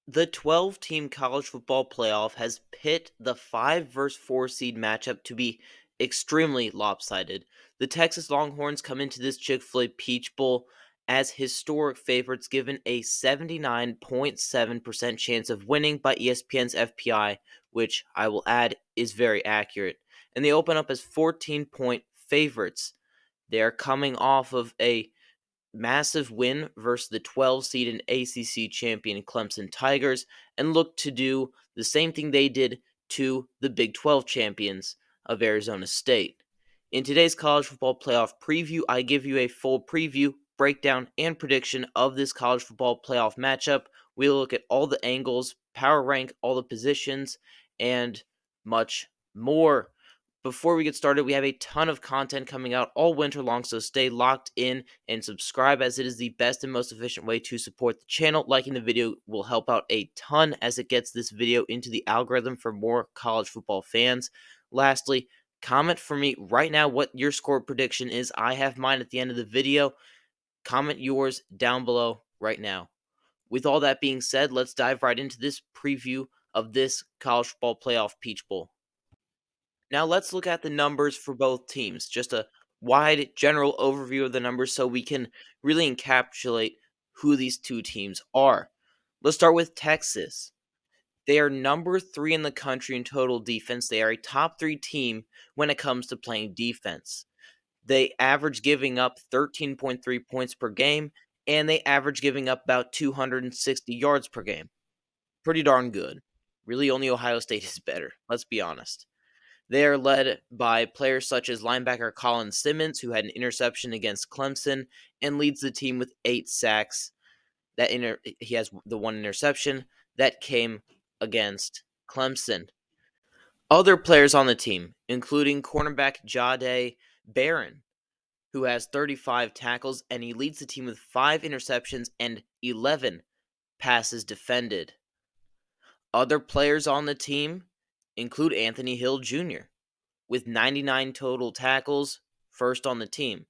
The 12-team college football playoff has pit the 5 versus 4 seed matchup to be extremely lopsided. The Texas Longhorns come into this Chick-fil-A Peach Bowl as historic favorites given a 79.7% chance of winning by ESPN's FPI, which I will add is very accurate. And they open up as 14-point favorites. They are coming off of a massive win versus the 12 seed and ACC champion Clemson Tigers and look to do the same thing they did to the Big 12 champions of Arizona State. In today's college football playoff preview, I give you a full preview, breakdown, and prediction of this college football playoff matchup. We'll look at all the angles, power rank, all the positions, and much more. Before we get started, we have a ton of content coming out all winter long, so stay locked in and subscribe as it is the best and most efficient way to support the channel. Liking the video will help out a ton as it gets this video into the algorithm for more college football fans. Lastly, comment for me right now what your score prediction is. I have mine at the end of the video. Comment yours down below right now. With all that being said, let's dive right into this preview of this college football playoff Peach Bowl. Now let's look at the numbers for both teams. Just a wide general overview of the numbers so we can really encapsulate who these two teams are. Let's start with Texas. They are number 3 in the country in total defense. They are a top 3 team when it comes to playing defense. They average giving up 13.3 points per game, and they average giving up about 260 yards per game. Pretty darn good. Really, only Ohio State is better. Let's be honest. They are led by players such as linebacker Colin Simmons, who had an interception against Clemson and leads the team with 8 sacks. He has the one interception that came against Clemson. Other players on the team, including cornerback Jahdae Barron, who has 35 tackles, and he leads the team with 5 interceptions and 11 passes defended. Other players on the team include Anthony Hill Jr., with 99 total tackles, first on the team.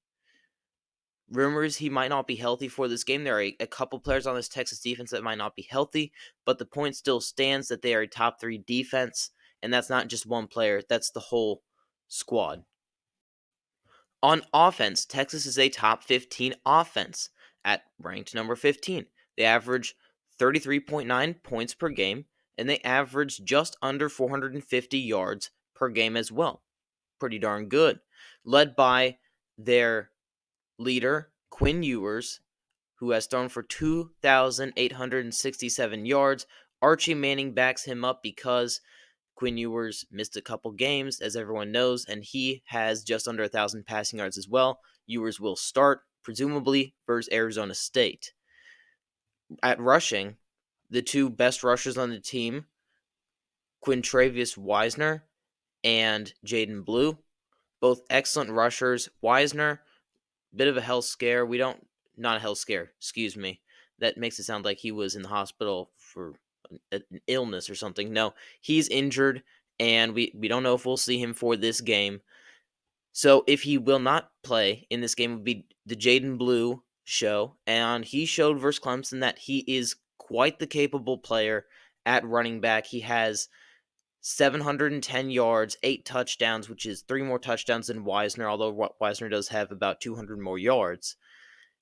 Rumors he might not be healthy for this game. There are a couple players on this Texas defense that might not be healthy, but the point still stands that they are a top 3 defense, and that's not just one player, that's the whole squad. On offense, Texas is a top 15 offense at ranked number 15. They average 33.9 points per game, and they average just under 450 yards per game as well. Pretty darn good. Led by their leader, Quinn Ewers, who has thrown for 2,867 yards. Archie Manning backs him up because Quinn Ewers missed a couple games, as everyone knows, and he has just under 1,000 passing yards as well. Ewers will start, presumably, versus Arizona State. At rushing, the two best rushers on the team, Quintravious Wisner and Jaden Blue, both excellent rushers. Wisner, bit of a health scare. Not a health scare, excuse me. That makes it sound like he was in the hospital for an illness or something. No, he's injured, and we don't know if we'll see him for this game. So if he will not play in this game, it would be the Jaden Blue show, and he showed versus Clemson that he is quite the capable player at running back. He has 710 yards, 8 touchdowns, which is 3 more touchdowns than Wisner, although Wisner does have about 200 more yards.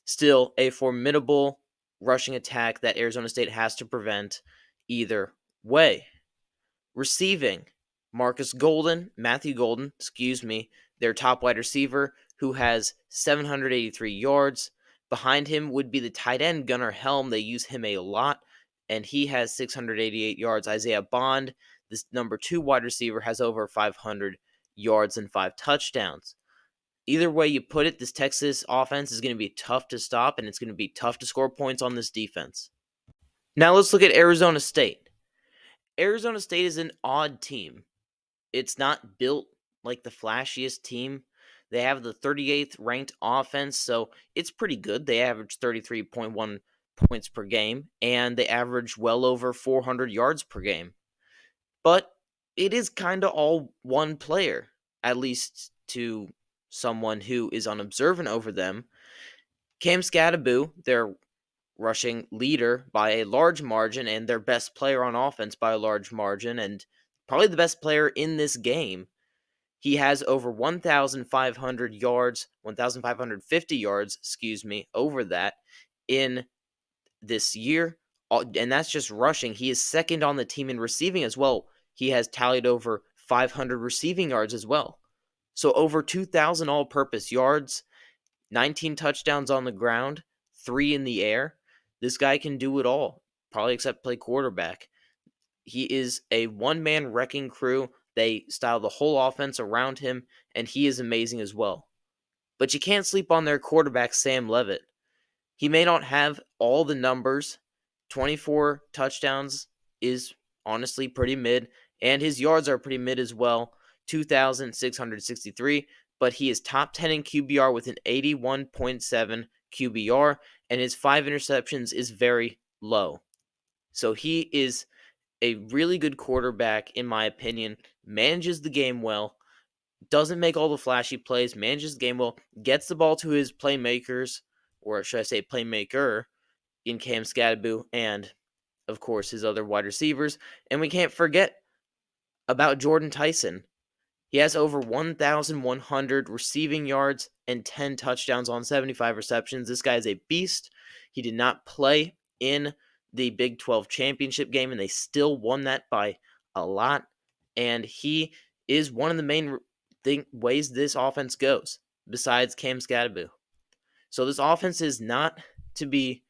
Still, a formidable rushing attack that Arizona State has to prevent either way. Receiving, Matthew Golden, their top wide receiver, who has 783 yards. Behind him would be the tight end Gunnar Helm. They use him a lot, and he has 688 yards. Isaiah Bond, this number 2 wide receiver, has over 500 yards and 5 touchdowns. Either way you put it, this Texas offense is going to be tough to stop, and it's going to be tough to score points on this defense. Now let's look at Arizona State. Arizona State is an odd team. It's not built like the flashiest team. They have the 38th ranked offense, so it's pretty good. They average 33.1 points per game, and they average well over 400 yards per game. But it is kind of all one player, at least to someone who is unobservant over them. Cam Skattebo, their rushing leader by a large margin and their best player on offense by a large margin, and probably the best player in this game. He has over 1,500 yards, 1,550 yards, over that in this year. And that's just rushing. He is second on the team in receiving as well. He has tallied over 500 receiving yards as well. So over 2,000 all purpose yards, 19 touchdowns on the ground, 3 in the air. This guy can do it all, probably except play quarterback. He is a one-man wrecking crew. They style the whole offense around him, and he is amazing as well. But you can't sleep on their quarterback, Sam Levitt. He may not have all the numbers. 24 touchdowns is honestly pretty mid, and his yards are pretty mid as well, 2,663, but he is top 10 in QBR with an 81.7 QBR, and his 5 interceptions is very low. So he is a really good quarterback, in my opinion, manages the game well, doesn't make all the flashy plays, manages the game well, gets the ball to his playmakers, or should I say playmaker, in Cam Skattebo and, of course, his other wide receivers. And we can't forget about Jordan Tyson. He has over 1,100 receiving yards and 10 touchdowns on 75 receptions. This guy is a beast. He did not play in the Big 12 championship game, and they still won that by a lot. And he is one of the main ways this offense goes, besides Cam Skattebo. So this offense is not to be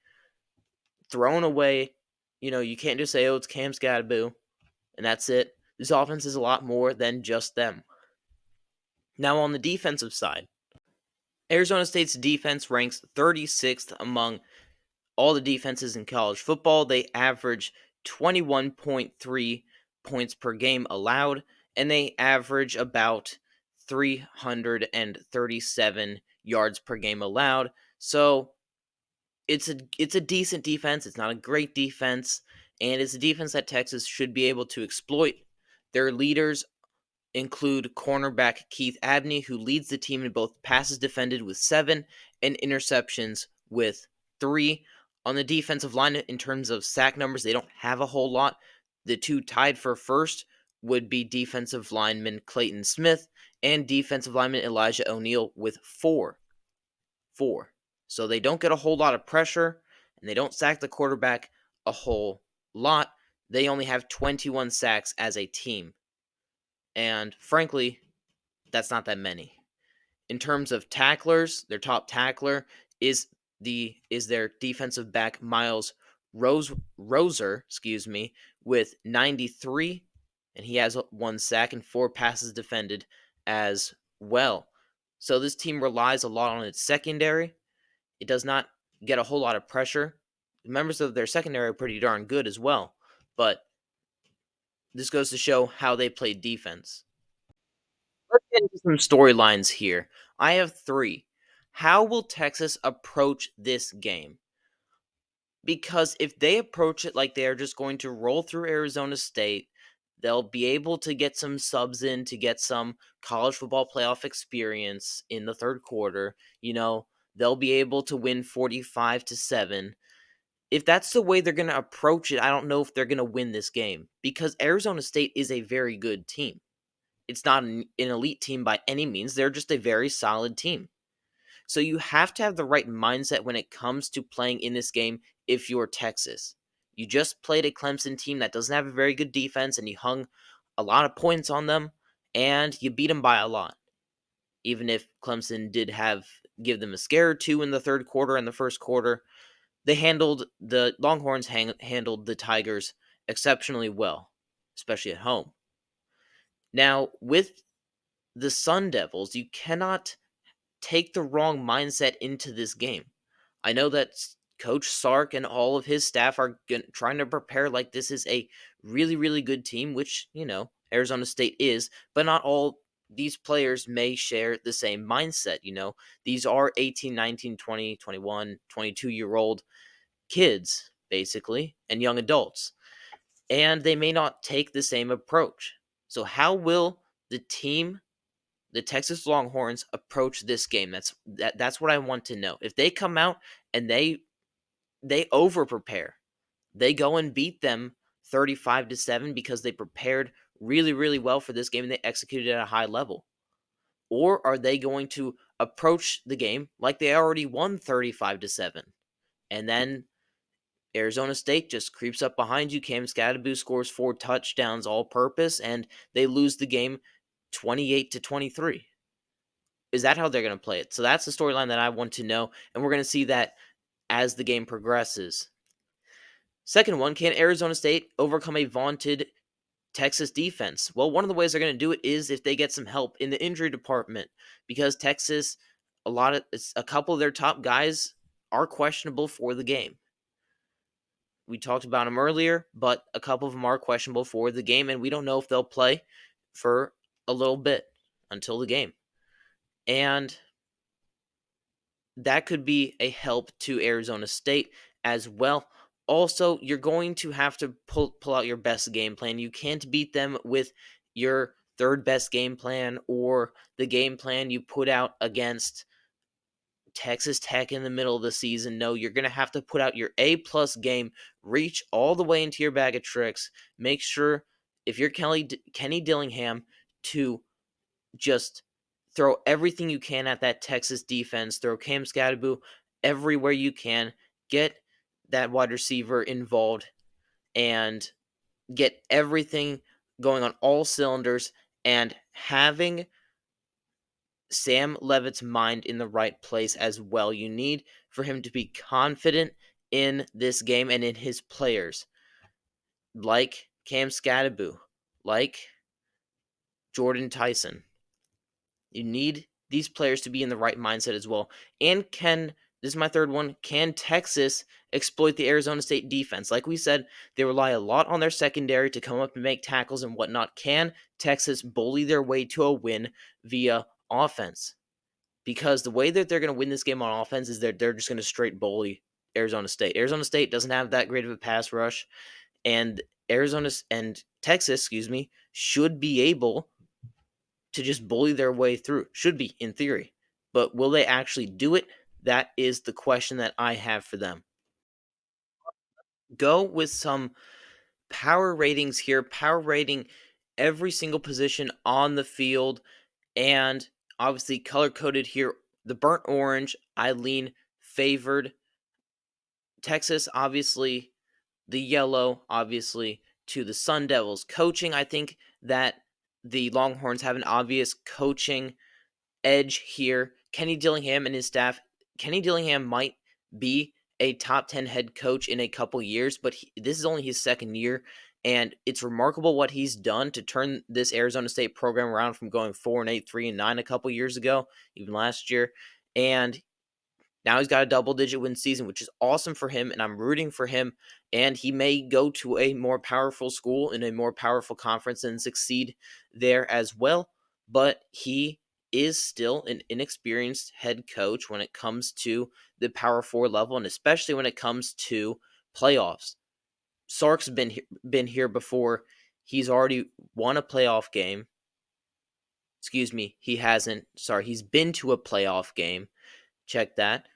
thrown away. You can't just say, oh, it's Cam Skattebo, and that's it. This offense is a lot more than just them. Now, on the defensive side, Arizona State's defense ranks 36th among all the defenses in college football. They average 21.3 points per game allowed, and they average about 337 yards per game allowed. So it's a decent defense. It's not a great defense, and it's a defense that Texas should be able to exploit. Their leaders include cornerback Keith Abney, who leads the team in both passes defended with 7 and interceptions with 3. On the defensive line, in terms of sack numbers, they don't have a whole lot. The two tied for first would be defensive lineman Clayton Smith and defensive lineman Elijah O'Neal with 4. So they don't get a whole lot of pressure, and they don't sack the quarterback a whole lot. They only have 21 sacks as a team. And frankly, that's not that many. In terms of tacklers, their top tackler is their defensive back Miles Roser, with 93, and he has 1 sack and 4 passes defended as well. So this team relies a lot on its secondary. It does not get a whole lot of pressure. The members of their secondary are pretty darn good as well, but this goes to show how they play defense. Let's get into some storylines here. I have 3. How will Texas approach this game? Because if they approach it like they are just going to roll through Arizona State, they'll be able to get some subs in to get some college football playoff experience in the third quarter. They'll be able to win 45-7. If that's the way they're going to approach it, I don't know if they're going to win this game, because Arizona State is a very good team. It's not an elite team by any means. They're just a very solid team. So you have to have the right mindset when it comes to playing in this game if you're Texas. You just played a Clemson team that doesn't have a very good defense, and you hung a lot of points on them, and you beat them by a lot. Even if Clemson did give them a scare or two in the third quarter and the first quarter, the Longhorns handled the Tigers exceptionally well, especially at home. Now, with the Sun Devils, you cannot take the wrong mindset into this game. I know that Coach Sark and all of his staff are trying to prepare like this is a really, really good team, which, Arizona State is, but not all these players may share the same mindset. These are 18, 19, 20, 21, 22-year-old kids, basically, and young adults, and they may not take the same approach. So how will the Texas Longhorns, approach this game? That's what I want to know. If they come out and they they over prepare. They go and beat them 35-7 because they prepared really, really well for this game and they executed at a high level? Or are they going to approach the game like they already won 35-7? And then Arizona State just creeps up behind you. Cam Skattebo scores 4 touchdowns all purpose, and they lose the game 28-23. Is that how they're going to play it? So that's the storyline that I want to know, and we're going to see that as the game progresses. Second one, can Arizona State overcome a vaunted Texas defense? Well, one of the ways they're going to do it is if they get some help in the injury department, because Texas, a couple of their top guys are questionable for the game. We talked about them earlier, but a couple of them are questionable for the game, and we don't know if they'll play for a little bit until the game. And that could be a help to Arizona State as well. Also, you're going to have to pull out your best game plan. You can't beat them with your third best game plan or the game plan you put out against Texas Tech in the middle of the season. No, you're going to have to put out your A-plus game, reach all the way into your bag of tricks. Make sure, if you're Kenny Dillingham, to just throw everything you can at that Texas defense. Throw Cam Skattebo everywhere you can. Get that wide receiver involved and get everything going on all cylinders, and having Sam Leavitt's mind in the right place as well. You need for him to be confident in this game and in his players, like Cam Skattebo, like Jordan Tyson. You need these players to be in the right mindset as well. And this is my third one, can Texas exploit the Arizona State defense? Like we said, they rely a lot on their secondary to come up and make tackles and whatnot. Can Texas bully their way to a win via offense? Because the way that they're going to win this game on offense is they're just going to straight bully Arizona State. Arizona State doesn't have that great of a pass rush, and Texas, should be able to just bully their way through. Should be, in theory. But will they actually do it? That is the question that I have for them. Go with some power ratings here, power rating every single position on the field, and obviously color coded here. The burnt orange, I lean favored Texas, obviously. The yellow, obviously, to the Sun Devils. Coaching, I think that the Longhorns have an obvious coaching edge here. Kenny Dillingham and his staff. Kenny Dillingham might be a top 10 head coach in a couple years, but this is only his second year, and it's remarkable what he's done to turn this Arizona State program around from going 4-8, 3-9 a couple years ago, even last year, and now he's got a double-digit win season, which is awesome for him, and I'm rooting for him, and he may go to a more powerful school in a more powerful conference and succeed there as well, but he is still an inexperienced head coach when it comes to the Power 4 level, and especially when it comes to playoffs. Sark's been here before. He's already won a playoff game. Excuse me, he hasn't. Sorry, he's been to a playoff game. Check that.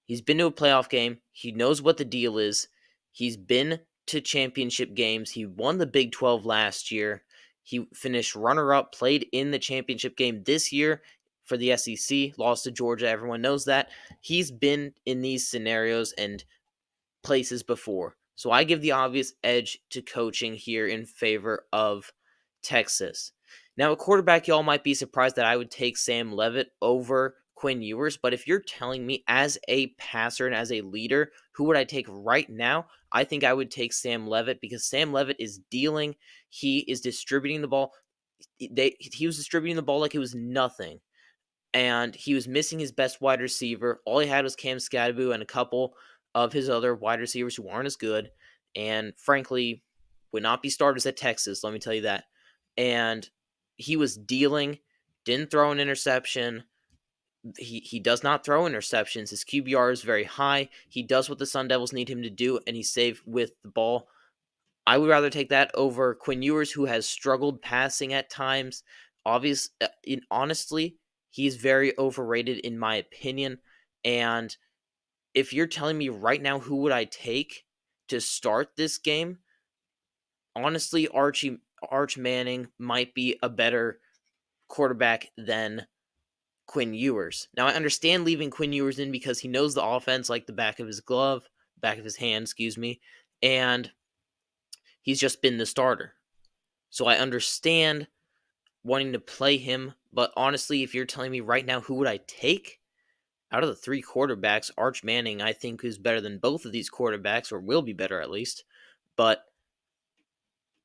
He's been to a playoff game. He knows what the deal is. He's been to championship games. He won the Big 12 last year. He finished runner-up, played in the championship game this year for the SEC, lost to Georgia. Everyone knows that. He's been in these scenarios and places before. So I give the obvious edge to coaching here in favor of Texas. Now, a quarterback, y'all might be surprised that I would take Sam Leavitt over Quinn Ewers, but if you're telling me as a passer and as a leader, who would I take right now? I think I would take Sam Leavitt, because Sam Leavitt is dealing. He is distributing the ball. He was distributing the ball like it was nothing, and he was missing his best wide receiver. All he had was Cam Skattebo and a couple of his other wide receivers who aren't as good, and frankly, would not be starters at Texas, let me tell you that. And he was dealing, didn't throw an interception. He does not throw interceptions. His QBR is very high. He does what the Sun Devils need him to do, and he's safe with the ball. I would rather take that over Quinn Ewers, who has struggled passing at times. Honestly, he's very overrated in my opinion, and if you're telling me right now who would I take to start this game, honestly, Arch Manning might be a better quarterback than Quinn Ewers. Now I understand leaving Quinn Ewers in because he knows the offense like the back of his glove, back of his hand, excuse me, and he's just been the starter. So I understand wanting to play him, but honestly, if you're telling me right now who would I take out of the three quarterbacks, Arch Manning I think is better than both of these quarterbacks, or will be better at least. But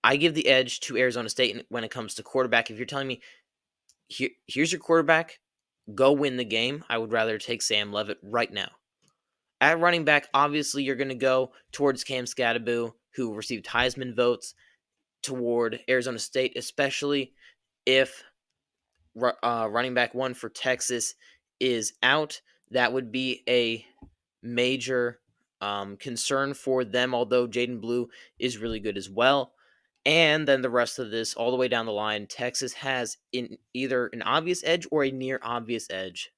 I give the edge to Arizona State when it comes to quarterback. If you're telling me here's your quarterback, go win the game, I would rather take Sam Levitt right now. At running back, obviously you're going to go towards Cam Skattebo, who received Heisman votes, toward Arizona State, especially if running back one for Texas is out. That would be a major concern for them, although Jaden Blue is really good as well. And then the rest of this, all the way down the line, Texas has either an obvious edge or a near obvious edge.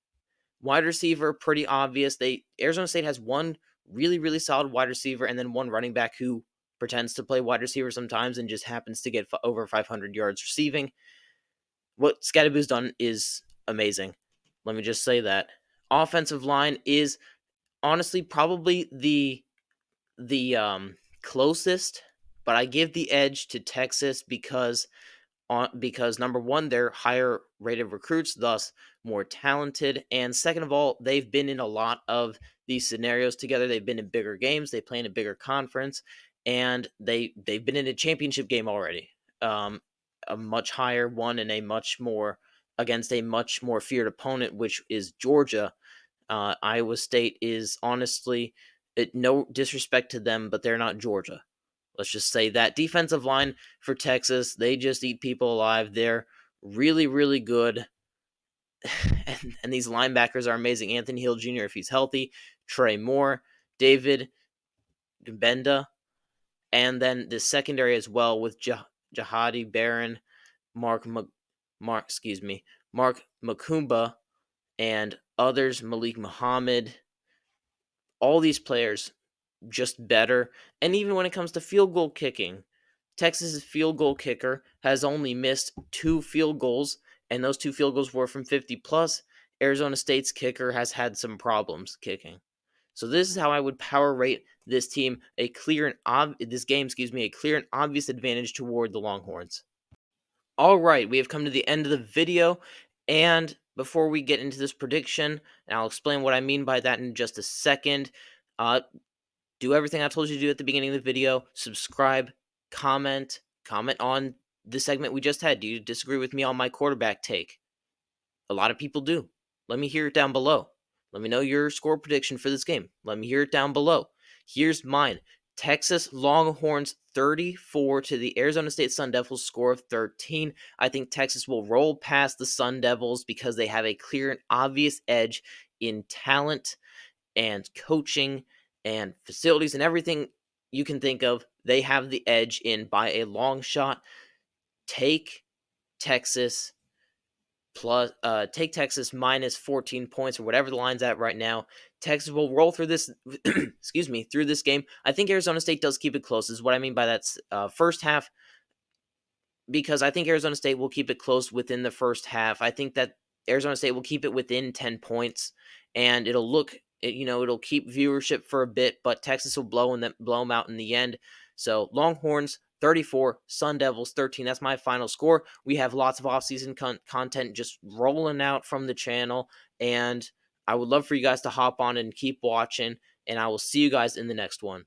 Wide receiver, pretty obvious. Arizona State has one really, really solid wide receiver and then one running back who pretends to play wide receiver sometimes and just happens to get over 500 yards receiving. What Skattebo's done is amazing. Let me just say that. Offensive line is honestly probably the closest, but I give the edge to Texas because number one, they're higher rated recruits, thus more talented, and second of all, they've been in a lot of these scenarios together. They've been in bigger games, they play in a bigger conference, and they've been in a championship game already. A much higher one and a much more against a much more feared opponent, which is Georgia. Iowa State is honestly, no disrespect to them, but they're not Georgia. Let's just say that. Defensive line for Texas, they just eat people alive. They're really, really good. and these linebackers are amazing. Anthony Hill Jr., if he's healthy, Trey Moore, David Benda, and then the secondary as well with Jahadi Barron, Mark Makumba, and others, Malik Muhammad. All these players just better. And even when it comes to field goal kicking, Texas's field goal kicker has only missed 2 field goals, and those 2 field goals were from 50 plus. Arizona State's kicker has had some problems kicking. So this is how I would power rate this team, a clear and obvious advantage toward the Longhorns. All right, we have come to the end of the video, and before we get into this prediction, and I'll explain what I mean by that in just a second, do everything I told you to do at the beginning of the video. Subscribe, comment on the segment we just had. Do you disagree with me on my quarterback take? A lot of people do. Let me hear it down below. Let me know your score prediction for this game. Let me hear it down below. Here's mine. Texas Longhorns 34 to the Arizona State Sun Devils score of 13. I think Texas will roll past the Sun Devils because they have a clear and obvious edge in talent and coaching and facilities and everything you can think of. They have the edge in by a long shot. Take Texas minus 14 points or whatever the line's at right now. Texas will roll through this through this game. I think Arizona State does keep it close is what I mean by that first half, because I think Arizona State will keep it close within the first half. I think that Arizona State will keep it within 10 points, and it'll keep viewership for a bit, but Texas will blow them out in the end. So Longhorns 34, Sun Devils 13. That's my final score. We have lots of offseason content just rolling out from the channel, and I would love for you guys to hop on and keep watching, and I will see you guys in the next one.